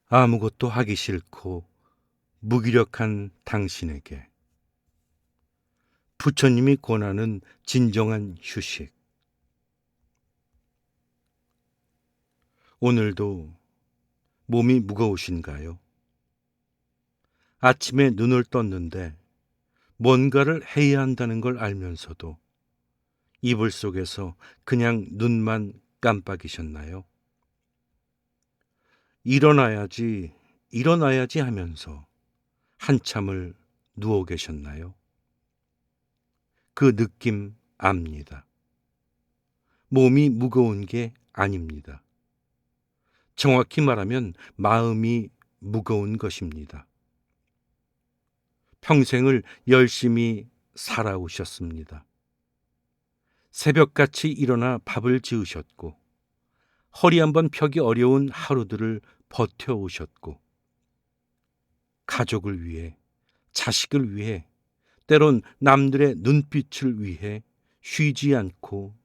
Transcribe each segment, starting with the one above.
아무것도 하기 싫고 무기력한 당신에게 부처님이 권하는 진정한 휴식. 오늘도 몸이 무거우신가요? 아침에 눈을 떴는데 뭔가를 해야 한다는 걸 알면서도 이불 속에서 그냥 눈만 깜빡이셨나요? 일어나야지, 일어나야지 하면서 한참을 누워 계셨나요? 그 느낌 압니다. 몸이 무거운 게 아닙니다. 정확히 말하면 마음이 무거운 것입니다. 평생을 열심히 살아오셨습니다. 새벽같이 일어나 밥을 지으셨고, 허리 한번 펴기 어려운 하루들을 버텨오셨고, 가족을 위해, 자식을 위해, 때론 남들의 눈빛을 위해 쉬지 않고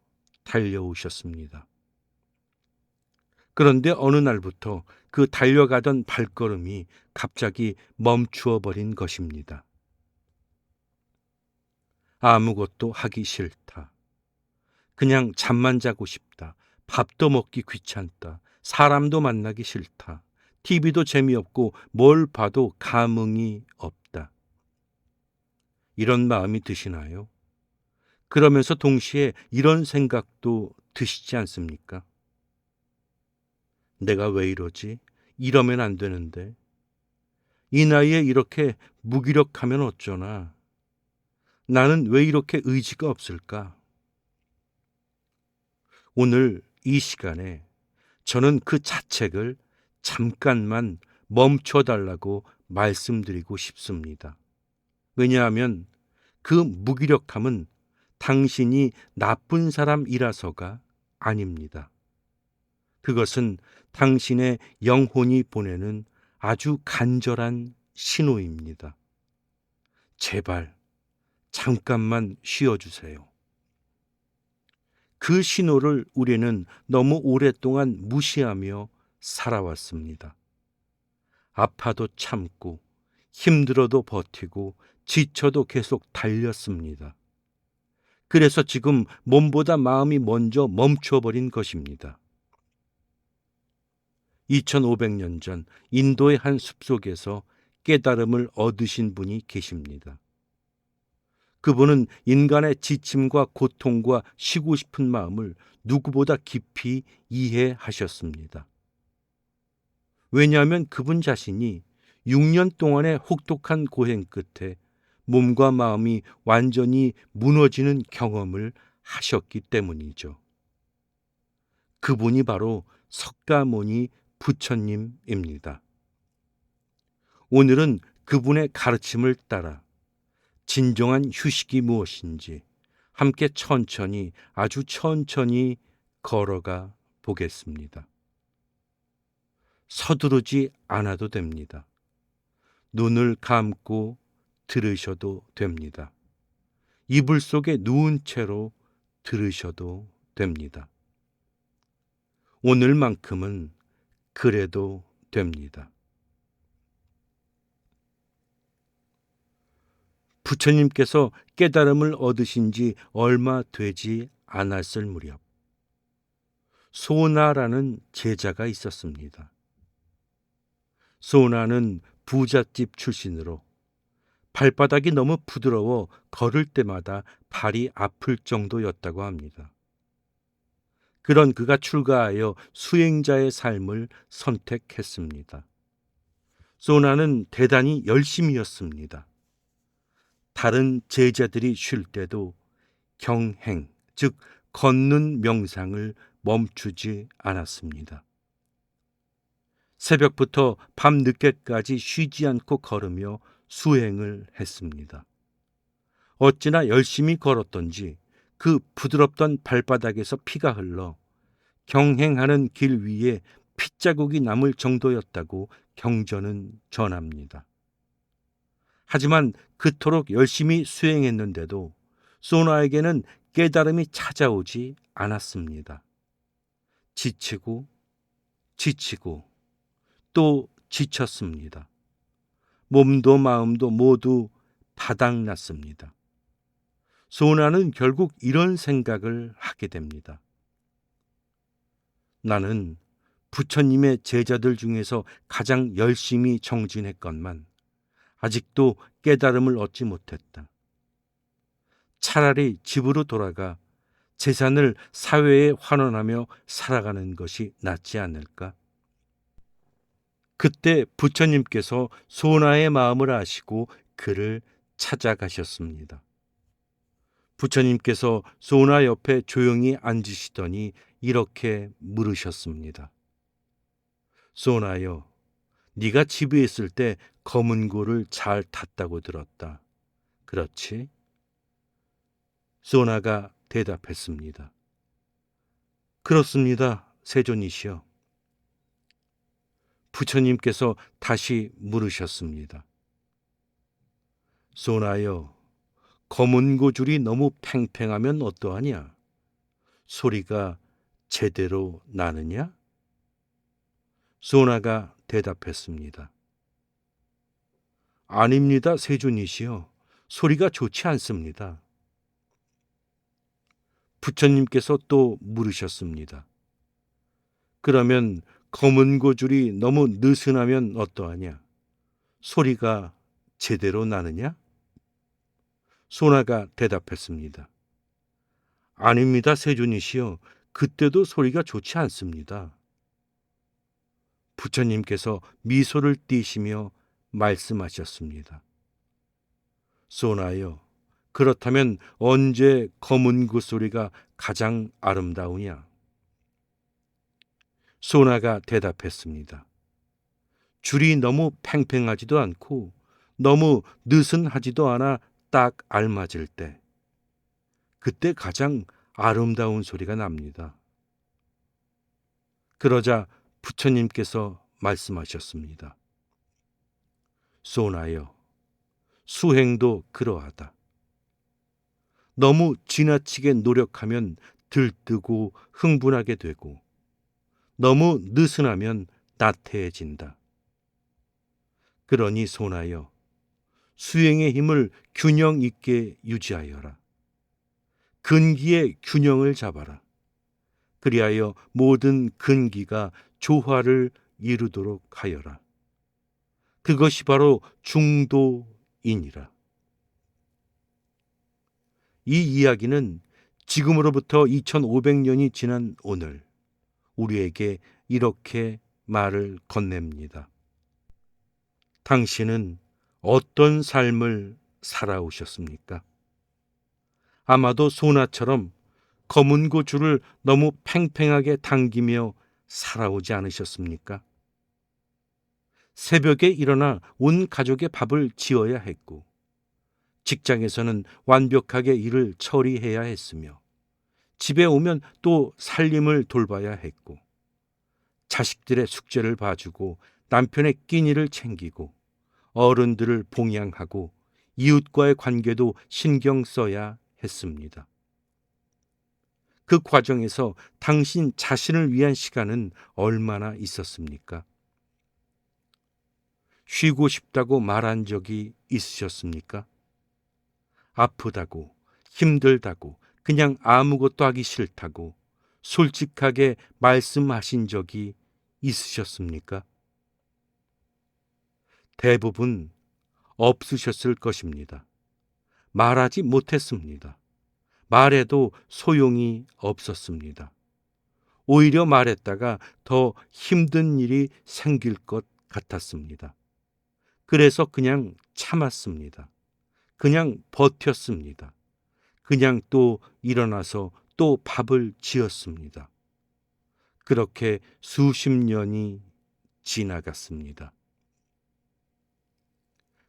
달려오셨습니다. 그런데 어느 날부터 그 달려가던 발걸음이 갑자기 멈추어 버린 것입니다. 아무것도 하기 싫다. 그냥 잠만 자고 싶다. 밥도 먹기 귀찮다. 사람도 만나기 싫다. TV도 재미없고 뭘 봐도 감흥이 없다. 이런 마음이 드시나요? 그러면서 동시에 이런 생각도 드시지 않습니까? 내가 왜 이러지? 이러면 안 되는데. 이 나이에 이렇게 무기력하면 어쩌나. 나는 왜 이렇게 의지가 없을까? 오늘 이 시간에 저는 그 자책을 잠깐만 멈춰달라고 말씀드리고 싶습니다. 왜냐하면 그 무기력함은 당신이 나쁜 사람이라서가 아닙니다. 그것은 당신의 영혼이 보내는 아주 간절한 신호입니다. 제발 잠깐만 쉬어주세요. 그 신호를 우리는 너무 오랫동안 무시하며 살아왔습니다. 아파도 참고 힘들어도 버티고 지쳐도 계속 달렸습니다. 그래서 지금 몸보다 마음이 먼저 멈춰버린 것입니다. 2500년 전 인도의 한 숲속에서 깨달음을 얻으신 분이 계십니다. 그분은 인간의 지침과 고통과 쉬고 싶은 마음을 누구보다 깊이 이해하셨습니다. 왜냐하면 그분 자신이 6년 동안의 혹독한 고행 끝에 몸과 마음이 완전히 무너지는 경험을 하셨기 때문이죠. 그분이 바로 석가모니 부처님입니다. 오늘은 그분의 가르침을 따라 진정한 휴식이 무엇인지 함께 천천히, 아주 천천히 걸어가 보겠습니다. 서두르지 않아도 됩니다. 눈을 감고 들으셔도 됩니다. 이불 속에 누운 채로 들으셔도 됩니다. 오늘만큼은 그래도 됩니다. 부처님께서 깨달음을 얻으신 지 얼마 되지 않았을 무렵 소나라는 제자가 있었습니다. 소나는 부잣집 출신으로 발바닥이 너무 부드러워 걸을 때마다 발이 아플 정도였다고 합니다. 그런 그가 출가하여 수행자의 삶을 선택했습니다. 소나는 대단히 열심이었습니다. 다른 제자들이 쉴 때도 경행, 즉 걷는 명상을 멈추지 않았습니다. 새벽부터 밤 늦게까지 쉬지 않고 걸으며 수행을 했습니다. 어찌나 열심히 걸었던지 그 부드럽던 발바닥에서 피가 흘러 경행하는 길 위에 핏자국이 남을 정도였다고 경전은 전합니다. 하지만 그토록 열심히 수행했는데도 소나에게는 깨달음이 찾아오지 않았습니다. 지치고 또 지쳤습니다. 몸도 마음도 모두 바닥났습니다. 소나는 결국 이런 생각을 하게 됩니다. 나는 부처님의 제자들 중에서 가장 열심히 정진했건만 아직도 깨달음을 얻지 못했다. 차라리 집으로 돌아가 재산을 사회에 환원하며 살아가는 것이 낫지 않을까? 그때 부처님께서 소나의 마음을 아시고 그를 찾아가셨습니다. 부처님께서 소나 옆에 조용히 앉으시더니 이렇게 물으셨습니다. 소나여, 네가 집에 있을 때 검은 고를 잘 탔다고 들었다. 그렇지? 소나가 대답했습니다. 그렇습니다, 세존이시여. 부처님께서 다시 물으셨습니다. 소나여, 검은 고줄이 너무 팽팽하면 어떠하냐? 소리가 제대로 나느냐? 소나가 대답했습니다. 아닙니다, 세존이시여. 소리가 좋지 않습니다. 부처님께서 또 물으셨습니다. 그러면 검은 고줄이 너무 느슨하면 어떠하냐? 소리가 제대로 나느냐? 소나가 대답했습니다. 아닙니다, 세존이시여. 그때도 소리가 좋지 않습니다. 부처님께서 미소를 띠시며 말씀하셨습니다. 소나여, 그렇다면 언제 검은 고 소리가 가장 아름다우냐? 소나가 대답했습니다. 줄이 너무 팽팽하지도 않고 너무 느슨하지도 않아 딱 알맞을 때, 그때 가장 아름다운 소리가 납니다. 그러자 부처님께서 말씀하셨습니다. 소나여, 수행도 그러하다. 너무 지나치게 노력하면 들뜨고 흥분하게 되고 너무 느슨하면 나태해진다. 그러니 소나여, 수행의 힘을 균형 있게 유지하여라. 근기의 균형을 잡아라. 그리하여 모든 근기가 조화를 이루도록 하여라. 그것이 바로 중도이니라. 이 이야기는 지금으로부터 2500년이 지난 오늘 우리에게 이렇게 말을 건넵니다. 당신은 어떤 삶을 살아오셨습니까? 아마도 소나처럼 검은 고줄을 너무 팽팽하게 당기며 살아오지 않으셨습니까? 새벽에 일어나 온 가족의 밥을 지어야 했고, 직장에서는 완벽하게 일을 처리해야 했으며, 집에 오면 또 살림을 돌봐야 했고, 자식들의 숙제를 봐주고 남편의 끼니를 챙기고 어른들을 봉양하고 이웃과의 관계도 신경 써야 했습니다. 그 과정에서 당신 자신을 위한 시간은 얼마나 있었습니까? 쉬고 싶다고 말한 적이 있으셨습니까? 아프다고, 힘들다고, 그냥 아무것도 하기 싫다고 솔직하게 말씀하신 적이 있으셨습니까? 대부분 없으셨을 것입니다. 말하지 못했습니다. 말해도 소용이 없었습니다. 오히려 말했다가 더 힘든 일이 생길 것 같았습니다. 그래서 그냥 참았습니다. 그냥 버텼습니다. 그냥 또 일어나서 또 밥을 지었습니다. 그렇게 수십 년이 지나갔습니다.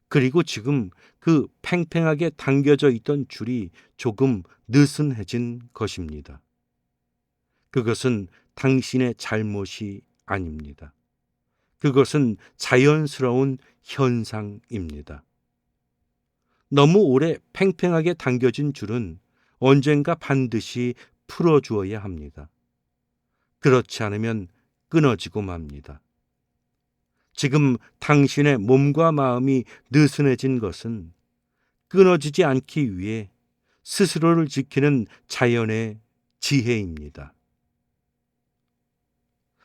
그리고 지금 그 팽팽하게 당겨져 있던 줄이 조금 느슨해진 것입니다. 그것은 당신의 잘못이 아닙니다. 그것은 자연스러운 현상입니다. 너무 오래 팽팽하게 당겨진 줄은 언젠가 반드시 풀어주어야 합니다. 그렇지 않으면 끊어지고 맙니다. 지금 당신의 몸과 마음이 느슨해진 것은 끊어지지 않기 위해 스스로를 지키는 자연의 지혜입니다.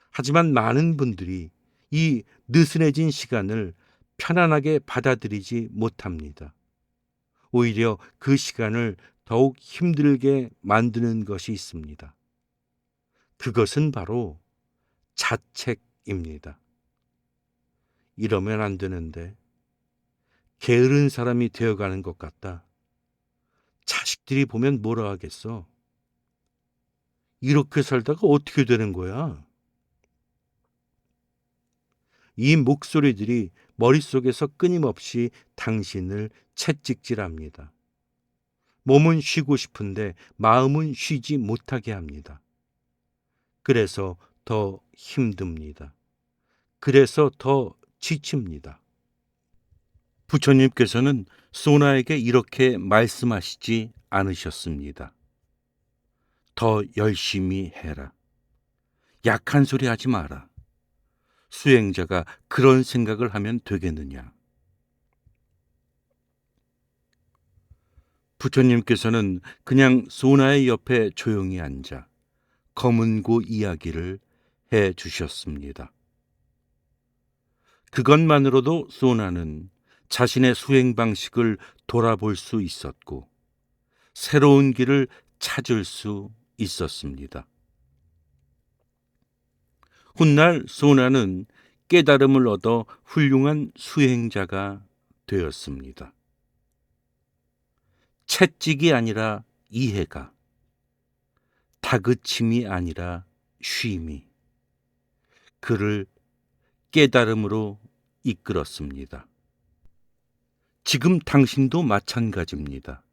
하지만 많은 분들이 이 느슨해진 시간을 편안하게 받아들이지 못합니다. 오히려 그 시간을 더욱 힘들게 만드는 것이 있습니다. 그것은 바로 자책입니다. 이러면 안 되는데, 게으른 사람이 되어가는 것 같다. 자식들이 보면 뭐라 하겠어? 이렇게 살다가 어떻게 되는 거야? 이 목소리들이 머릿속에서 끊임없이 당신을 채찍질합니다. 몸은 쉬고 싶은데 마음은 쉬지 못하게 합니다. 그래서 더 힘듭니다. 그래서 더 지칩니다. 부처님께서는 소나에게 이렇게 말씀하시지 않으셨습니다. 더 열심히 해라. 약한 소리 하지 마라. 수행자가 그런 생각을 하면 되겠느냐? 부처님께서는 그냥 소나의 옆에 조용히 앉아 검은고 이야기를 해 주셨습니다. 그것만으로도 소나는 자신의 수행 방식을 돌아볼 수 있었고 새로운 길을 찾을 수 있었습니다. 훗날 소나는 깨달음을 얻어 훌륭한 수행자가 되었습니다. 채찍이 아니라 이해가, 다그침이 아니라 쉼이 그를 깨달음으로 이끌었습니다. 지금 당신도 마찬가지입니다.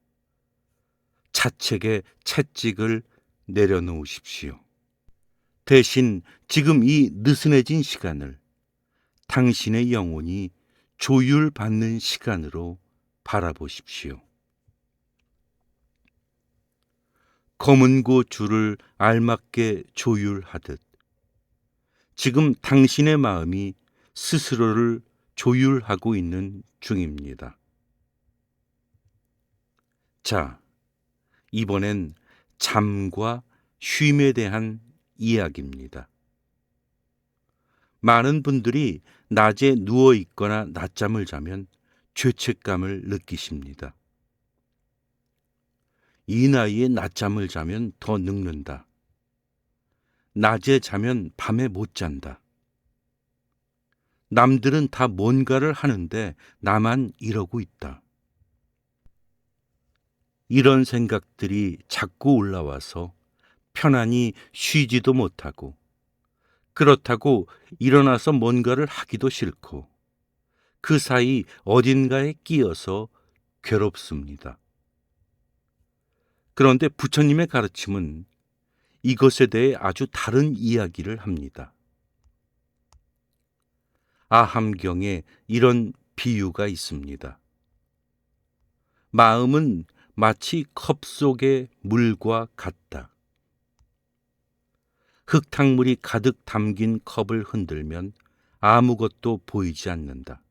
자책의 채찍을 내려놓으십시오. 대신 지금 이 느슨해진 시간을 당신의 영혼이 조율받는 시간으로 바라보십시오. 검은고 줄을 알맞게 조율하듯 지금 당신의 마음이 스스로를 조율하고 있는 중입니다. 자, 이번엔 잠과 쉼에 대한 이야기입니다. 많은 분들이 낮에 누워 있거나 낮잠을 자면 죄책감을 느끼십니다. 이 나이에 낮잠을 자면 더 늙는다. 낮에 자면 밤에 못 잔다. 남들은 다 뭔가를 하는데 나만 이러고 있다. 이런 생각들이 자꾸 올라와서 편안히 쉬지도 못하고 그렇다고 일어나서 뭔가를 하기도 싫고 그 사이 어딘가에 끼어서 괴롭습니다. 그런데 부처님의 가르침은 이것에 대해 아주 다른 이야기를 합니다. 아함경에 이런 비유가 있습니다. 마음은 마치 컵 속의 물과 같다. 흙탕물이 가득 담긴 컵을 흔들면 아무것도 보이지 않는다.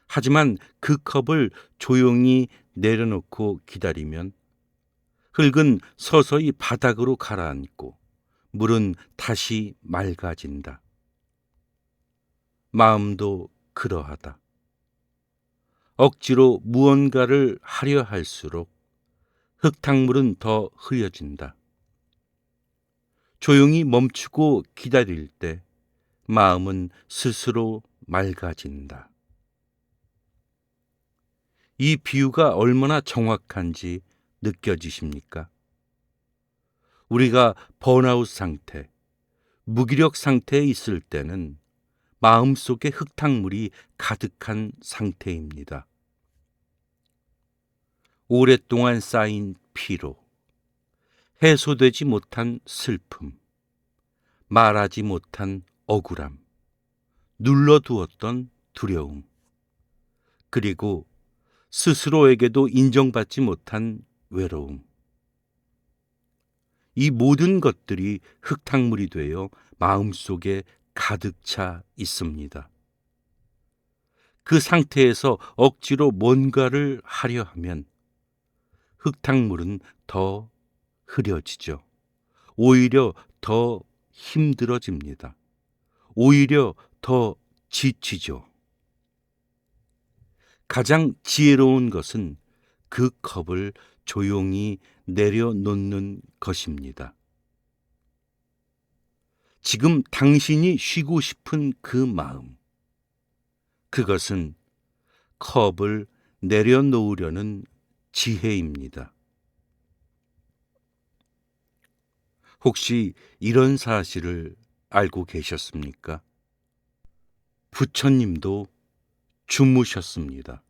하지만 그 컵을 조용히 내려놓고 기다리면 흙은 서서히 바닥으로 가라앉고 물은 다시 맑아진다. 마음도 그러하다. 억지로 무언가를 하려 할수록 흙탕물은 더 흐려진다. 조용히 멈추고 기다릴 때 마음은 스스로 맑아진다. 이 비유가 얼마나 정확한지 느껴지십니까? 우리가 번아웃 상태, 무기력 상태에 있을 때는 마음속에 흙탕물이 가득한 상태입니다. 오랫동안 쌓인 피로, 해소되지 못한 슬픔, 말하지 못한 억울함, 눌러두었던 두려움, 그리고 스스로에게도 인정받지 못한 외로움. 이 모든 것들이 흙탕물이 되어 마음속에 가득 차 있습니다. 그 상태에서 억지로 뭔가를 하려 하면 흙탕물은 더 흐려지죠. 오히려 더 힘들어집니다. 오히려 더 지치죠. 가장 지혜로운 것은 그 컵을 조용히 내려놓는 것입니다. 지금 당신이 쉬고 싶은 그 마음, 그것은 컵을 내려놓으려는 지혜입니다. 혹시 이런 사실을 알고 계셨습니까? 부처님도 주무셨습니다.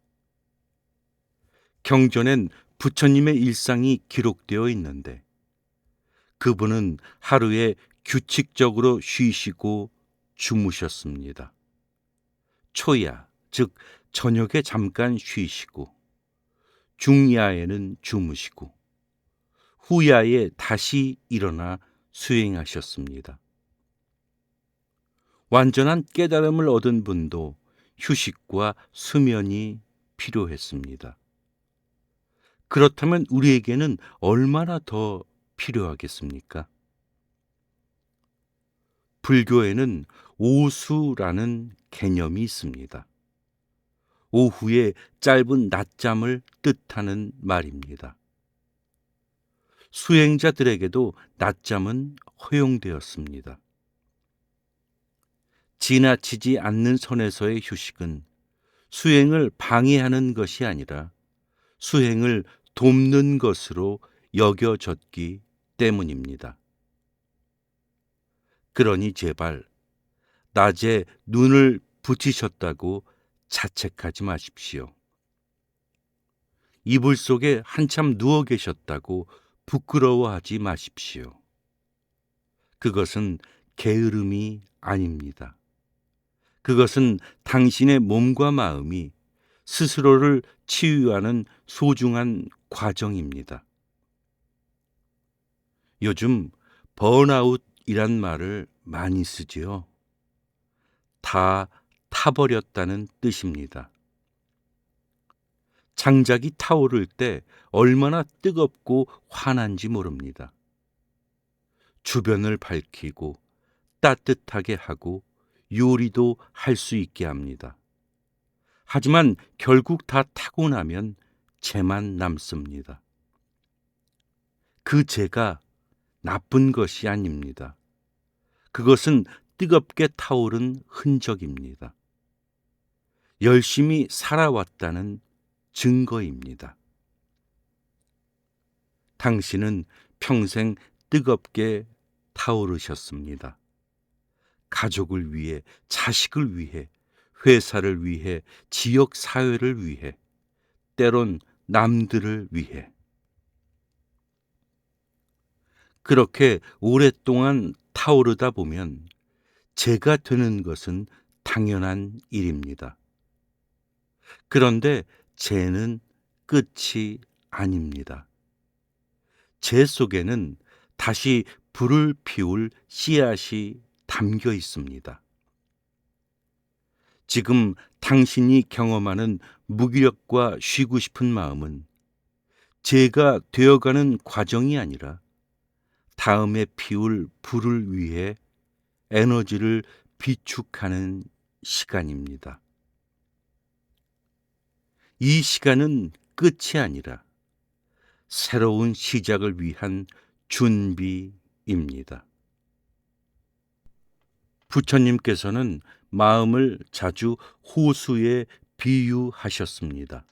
경전엔 부처님의 일상이 기록되어 있는데 그분은 하루에 규칙적으로 쉬시고 주무셨습니다. 초야, 즉 저녁에 잠깐 쉬시고 중야에는 주무시고 후야에 다시 일어나 수행하셨습니다. 완전한 깨달음을 얻은 분도 휴식과 수면이 필요했습니다. 그렇다면 우리에게는 얼마나 더 필요하겠습니까? 불교에는 오수라는 개념이 있습니다. 오후에 짧은 낮잠을 뜻하는 말입니다. 수행자들에게도 낮잠은 허용되었습니다. 지나치지 않는 선에서의 휴식은 수행을 방해하는 것이 아니라 수행을 돕는 것으로 여겨졌기 때문입니다. 그러니 제발 낮에 눈을 붙이셨다고 자책하지 마십시오. 이불 속에 한참 누워 계셨다고 부끄러워하지 마십시오. 그것은 게으름이 아닙니다. 그것은 당신의 몸과 마음이 스스로를 치유하는 소중한 과정입니다. 요즘 번아웃이란 말을 많이 쓰지요. 다 타버렸다는 뜻입니다. 장작이 타오를 때 얼마나 뜨겁고 환한지 모릅니다. 주변을 밝히고 따뜻하게 하고 요리도 할 수 있게 합니다. 하지만 결국 다 타고 나면 재만 남습니다. 그 재가 나쁜 것이 아닙니다. 그것은 뜨겁게 타오른 흔적입니다. 열심히 살아왔다는 증거입니다. 당신은 평생 뜨겁게 타오르셨습니다. 가족을 위해, 자식을 위해, 회사를 위해, 지역 사회를 위해, 때론 남들을 위해. 그렇게 오랫동안 타오르다 보면 재가 되는 것은 당연한 일입니다. 그런데 재는 끝이 아닙니다. 재 속에는 다시 불을 피울 씨앗이 담겨 있습니다. 지금 당신이 경험하는 무기력과 쉬고 싶은 마음은 재가 되어가는 과정이 아니라 다음에 피울 불을 위해 에너지를 비축하는 시간입니다. 이 시간은 끝이 아니라 새로운 시작을 위한 준비입니다. 부처님께서는 마음을 자주 호수에 비유하셨습니다.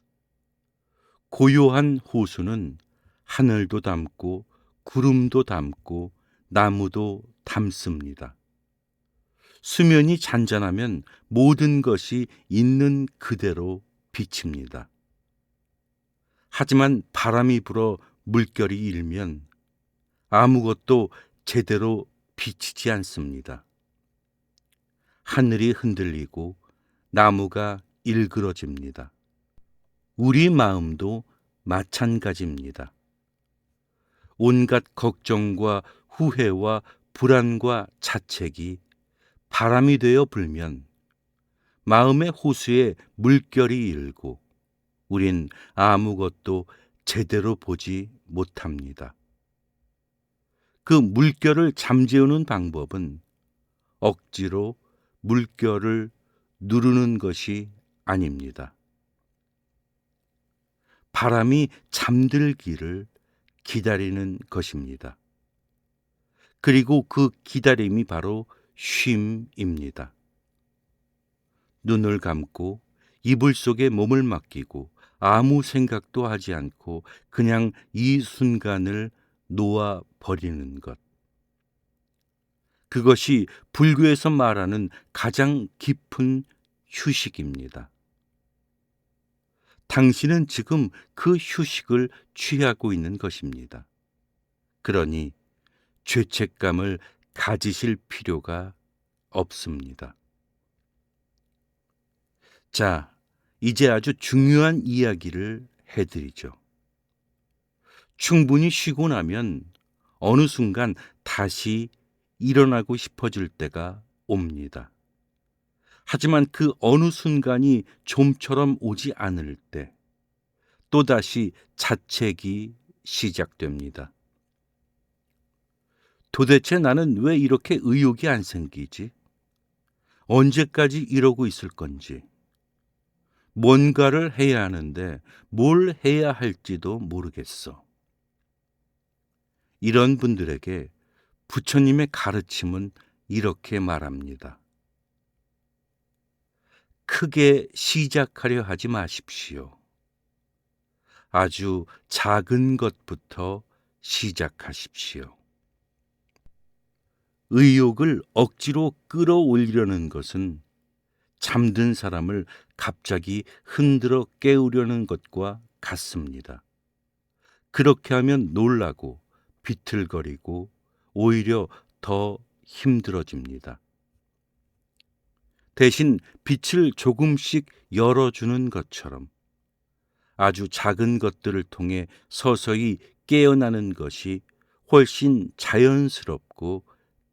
고요한 호수는 하늘도 담고 구름도 담고 나무도 담습니다. 수면이 잔잔하면 모든 것이 있는 그대로 비칩니다. 하지만 바람이 불어 물결이 일면 아무것도 제대로 비치지 않습니다. 하늘이 흔들리고 나무가 일그러집니다. 우리 마음도 마찬가지입니다. 온갖 걱정과 후회와 불안과 자책이 바람이 되어 불면 마음의 호수에 물결이 일고 우린 아무것도 제대로 보지 못합니다. 그 물결을 잠재우는 방법은 억지로 물결을 누르는 것이 아닙니다. 바람이 잠들기를 기다리는 것입니다. 그리고 그 기다림이 바로 쉼입니다. 눈을 감고 이불 속에 몸을 맡기고 아무 생각도 하지 않고 그냥 이 순간을 놓아 버리는 것. 그것이 불교에서 말하는 가장 깊은 휴식입니다. 당신은 지금 그 휴식을 취하고 있는 것입니다. 그러니 죄책감을 가지실 필요가 없습니다. 자, 이제 아주 중요한 이야기를 해드리죠. 충분히 쉬고 나면 어느 순간 다시 일어나고 싶어질 때가 옵니다. 하지만 그 어느 순간이 좀처럼 오지 않을 때 또다시 자책이 시작됩니다. 도대체 나는 왜 이렇게 의욕이 안 생기지? 언제까지 이러고 있을 건지. 뭔가를 해야 하는데 뭘 해야 할지도 모르겠어. 이런 분들에게 부처님의 가르침은 이렇게 말합니다. 크게 시작하려 하지 마십시오. 아주 작은 것부터 시작하십시오. 의욕을 억지로 끌어올리려는 것은 잠든 사람을 갑자기 흔들어 깨우려는 것과 같습니다. 그렇게 하면 놀라고 비틀거리고 오히려 더 힘들어집니다. 대신 빛을 조금씩 열어주는 것처럼 아주 작은 것들을 통해 서서히 깨어나는 것이 훨씬 자연스럽고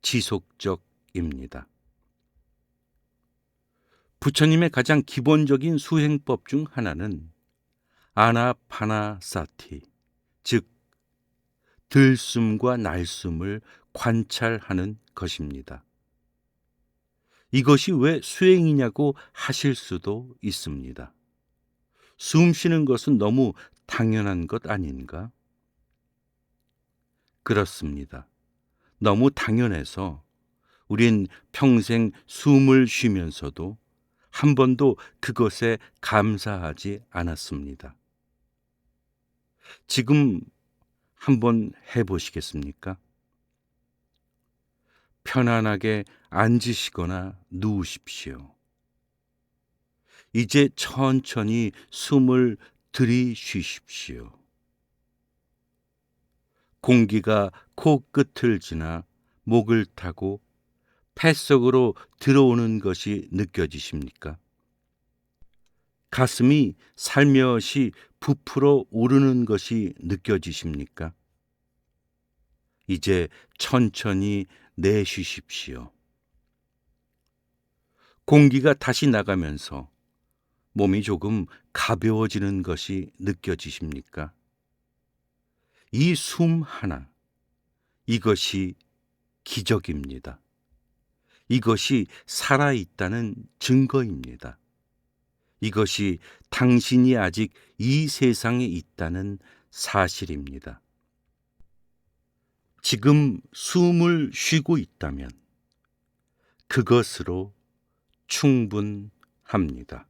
지속적입니다. 부처님의 가장 기본적인 수행법 중 하나는 아나파나사티, 즉 들숨과 날숨을 관찰하는 것입니다. 이것이 왜 수행이냐고 하실 수도 있습니다. 숨 쉬는 것은 너무 당연한 것 아닌가? 그렇습니다. 너무 당연해서 우린 평생 숨을 쉬면서도 한 번도 그것에 감사하지 않았습니다. 지금 한번 해보시겠습니까? 편안하게 앉으시거나 누우십시오. 이제 천천히 숨을 들이쉬십시오. 공기가 코끝을 지나 목을 타고 폐속으로 들어오는 것이 느껴지십니까? 가슴이 살며시 부풀어 오르는 것이 느껴지십니까? 이제 천천히 내쉬십시오. 공기가 다시 나가면서 몸이 조금 가벼워지는 것이 느껴지십니까? 이 숨 하나, 이것이 기적입니다. 이것이 살아있다는 증거입니다. 이것이 당신이 아직 이 세상에 있다는 사실입니다. 지금 숨을 쉬고 있다면 그것으로 충분합니다.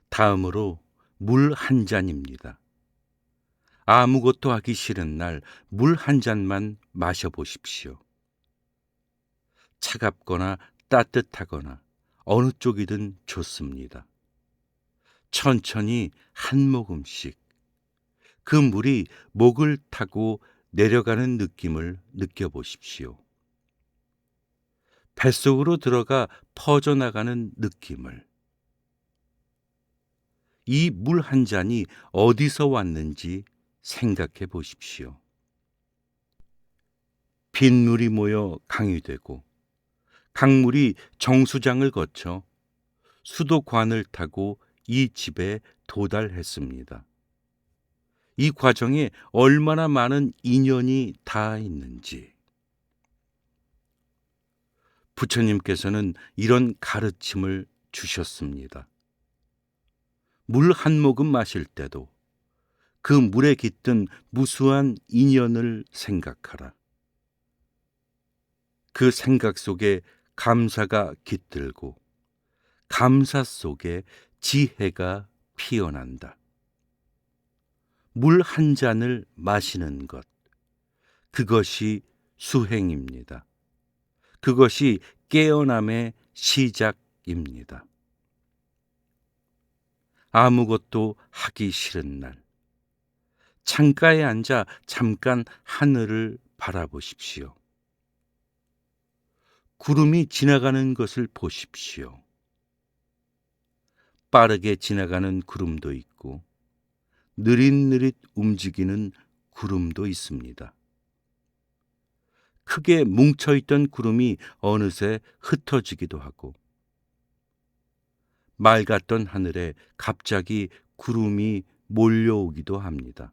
다음으로 물 한 잔입니다. 아무것도 하기 싫은 날 물 한 잔만 마셔보십시오. 차갑거나 따뜻하거나 어느 쪽이든 좋습니다. 천천히 한 모금씩 그 물이 목을 타고 내려가는 느낌을 느껴보십시오. 뱃속으로 들어가 퍼져나가는 느낌을. 이 물 한 잔이 어디서 왔는지 생각해 보십시오. 빗물이 모여 강이 되고 강물이 정수장을 거쳐 수도관을 타고 이 집에 도달했습니다. 이 과정에 얼마나 많은 인연이 닿아 있는지. 부처님께서는 이런 가르침을 주셨습니다. 물 한 모금 마실 때도 그 물에 깃든 무수한 인연을 생각하라. 그 생각 속에 감사가 깃들고 감사 속에 지혜가 피어난다. 물 한 잔을 마시는 것, 그것이 수행입니다. 그것이 깨어남의 시작입니다. 아무것도 하기 싫은 날, 창가에 앉아 잠깐 하늘을 바라보십시오. 구름이 지나가는 것을 보십시오. 빠르게 지나가는 구름도 있고 느릿느릿 움직이는 구름도 있습니다. 크게 뭉쳐있던 구름이 어느새 흩어지기도 하고 맑았던 하늘에 갑자기 구름이 몰려오기도 합니다.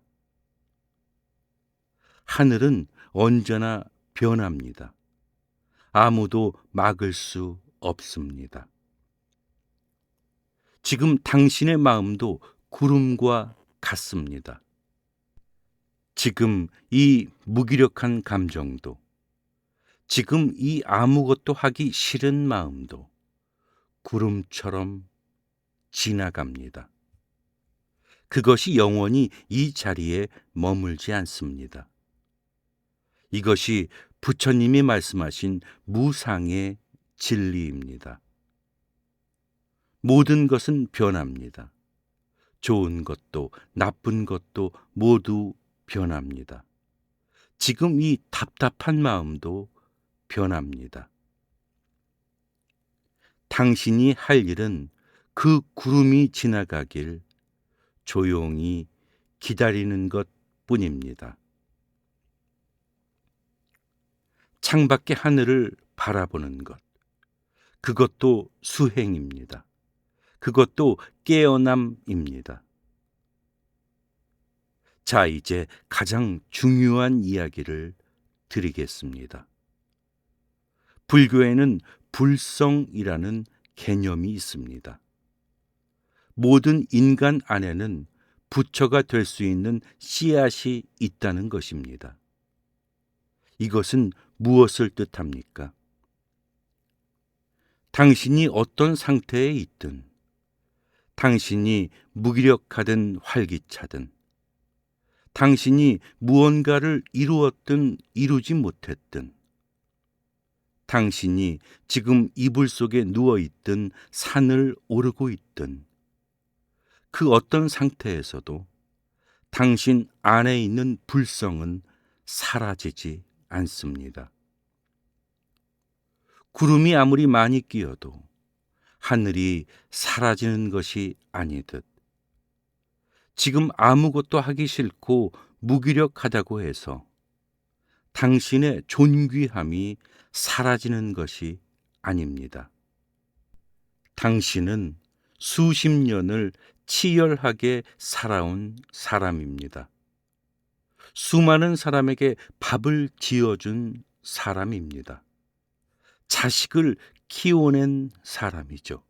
하늘은 언제나 변합니다. 아무도 막을 수 없습니다. 지금 당신의 마음도 구름과 같습니다. 지금 이 무기력한 감정도, 지금 이 아무것도 하기 싫은 마음도 구름처럼 지나갑니다. 그것이 영원히 이 자리에 머물지 않습니다. 이것이 부처님이 말씀하신 무상의 진리입니다. 모든 것은 변합니다. 좋은 것도 나쁜 것도 모두 변합니다. 지금 이 답답한 마음도 변합니다. 당신이 할 일은 그 구름이 지나가길 조용히 기다리는 것 뿐입니다. 창밖의 하늘을 바라보는 것, 그것도 수행입니다. 그것도 깨어남입니다. 자, 이제 가장 중요한 이야기를 드리겠습니다. 불교에는 불성이라는 개념이 있습니다. 모든 인간 안에는 부처가 될 수 있는 씨앗이 있다는 것입니다. 이것은 무엇을 뜻합니까? 당신이 어떤 상태에 있든, 당신이 무기력하든 활기차든, 당신이 무언가를 이루었든 이루지 못했든, 당신이 지금 이불 속에 누워있든 산을 오르고 있든, 그 어떤 상태에서도 당신 안에 있는 불성은 사라지지 않습니다. 구름이 아무리 많이 끼어도 하늘이 사라지는 것이 아니듯, 지금 아무것도 하기 싫고 무기력하다고 해서 당신의 존귀함이 사라지는 것이 아닙니다. 당신은 수십 년을 치열하게 살아온 사람입니다. 수많은 사람에게 밥을 지어준 사람입니다. 자식을 키워낸 사람이죠.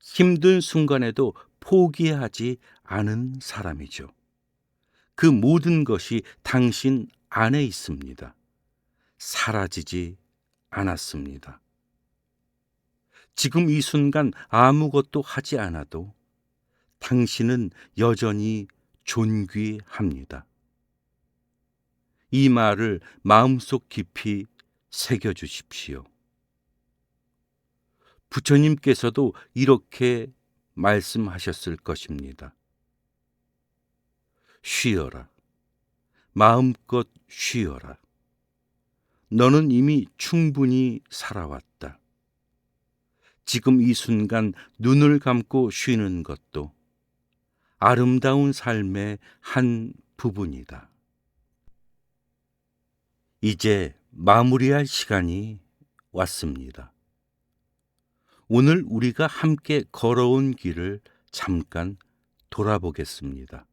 힘든 순간에도 포기하지 않은 사람이죠. 그 모든 것이 당신 안에 있습니다. 사라지지 않았습니다. 지금 이 순간 아무것도 하지 않아도 당신은 여전히 존귀합니다. 이 말을 마음속 깊이 새겨주십시오. 부처님께서도 이렇게 말씀하셨을 것입니다. 쉬어라. 마음껏 쉬어라. 너는 이미 충분히 살아왔다. 지금 이 순간 눈을 감고 쉬는 것도 아름다운 삶의 한 부분이다. 이제 마무리할 시간이 왔습니다. 오늘 우리가 함께 걸어온 길을 잠깐 돌아보겠습니다.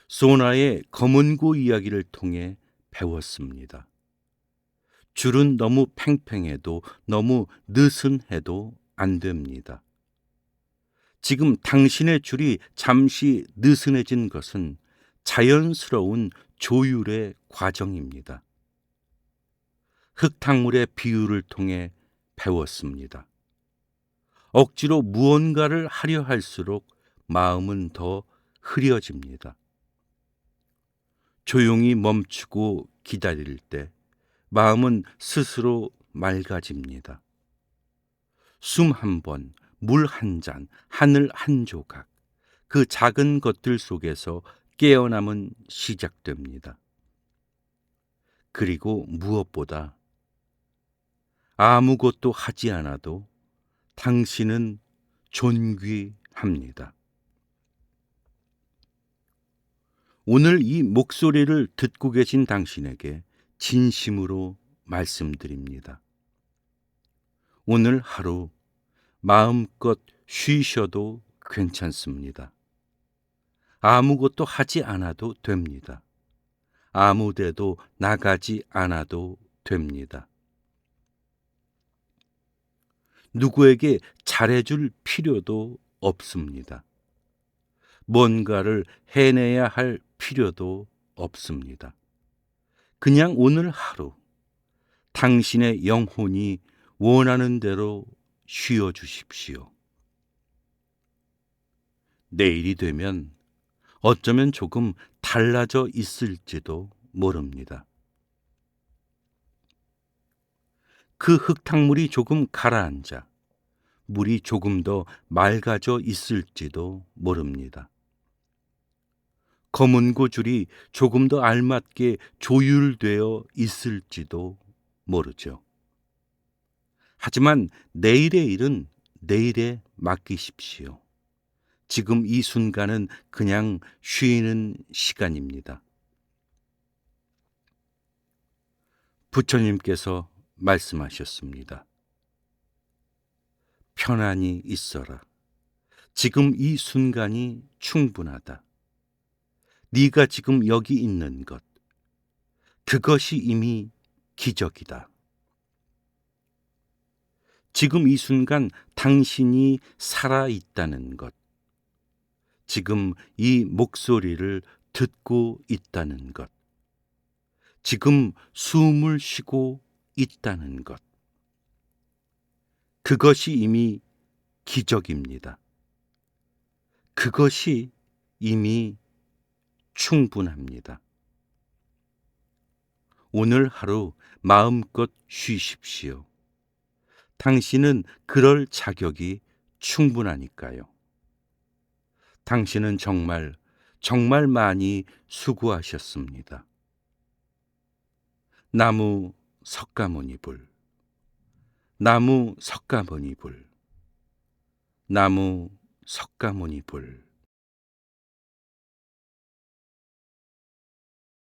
소나의 검은고 이야기를 통해 배웠습니다. 줄은 너무 팽팽해도 너무 느슨해도 안 됩니다. 지금 당신의 줄이 잠시 느슨해진 것은 자연스러운 조율의 과정입니다. 흙탕물의 비유를 통해 배웠습니다. 억지로 무언가를 하려 할수록 마음은 더 흐려집니다. 조용히 멈추고 기다릴 때 마음은 스스로 맑아집니다. 숨 한 번, 물 한 잔, 하늘 한 조각, 그 작은 것들 속에서 깨어남은 시작됩니다. 그리고 무엇보다 아무것도 하지 않아도 당신은 존귀합니다. 오늘 이 목소리를 듣고 계신 당신에게 진심으로 말씀드립니다. 오늘 하루 마음껏 쉬셔도 괜찮습니다. 아무것도 하지 않아도 됩니다. 아무데도 나가지 않아도 됩니다. 누구에게 잘해줄 필요도 없습니다. 뭔가를 해내야 할 필요도 없습니다. 그냥 오늘 하루 당신의 영혼이 원하는 대로 쉬어 주십시오. 내일이 되면 어쩌면 조금 달라져 있을지도 모릅니다. 그 흙탕물이 조금 가라앉아 물이 조금 더 맑아져 있을지도 모릅니다. 검은고 줄이 조금 더 알맞게 조율되어 있을지도 모르죠. 하지만 내일의 일은 내일에 맡기십시오. 지금 이 순간은 그냥 쉬는 시간입니다. 부처님께서 말씀하셨습니다. 편안히 있어라. 지금 이 순간이 충분하다. 네가 지금 여기 있는 것, 그것이 이미 기적이다. 지금 이 순간 당신이 살아있다는 것, 지금 이 목소리를 듣고 있다는 것, 지금 숨을 쉬고 있다는 것, 그것이 이미 기적입니다. 그것이 이미 충분합니다. 오늘 하루 마음껏 쉬십시오. 당신은 그럴 자격이 충분하니까요. 당신은 정말 많이 수고하셨습니다. 나무 석가모니불, 나무 석가모니불, 나무 석가모니불.